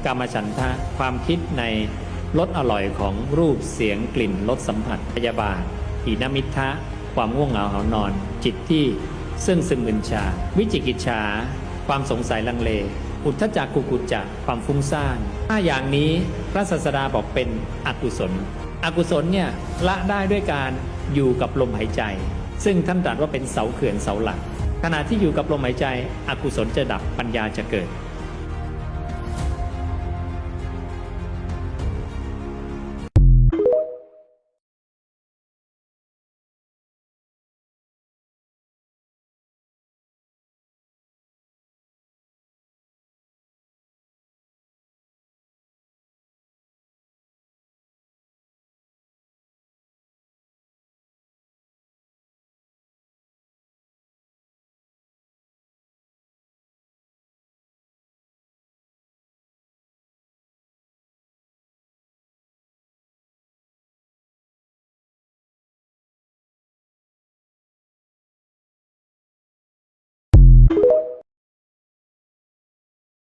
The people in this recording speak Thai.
กามฉันทะความคิดในรสอร่อยของรูปเสียงกลิ่นรสสัมผัสพยาบาทถีนมิทธะความง่วงเหงาหานอน จิตที่ซึ่งซึมมึนชา วิจิกิจฉาความสงสัยลังเล อุทธัจจกุกุจจะความฟุ้งซ่าน5อย่างนี้พระศาสดาบอกเป็นอกุศลอกุศลเนี่ยละได้ด้วยการอยู่กับลมหายใจซึ่งท่านตรัสว่าเป็นเสาเขื่อนเสาหลักขณะที่อยู่กับลมหายใจอกุศลจะดับปัญญาจะเกิด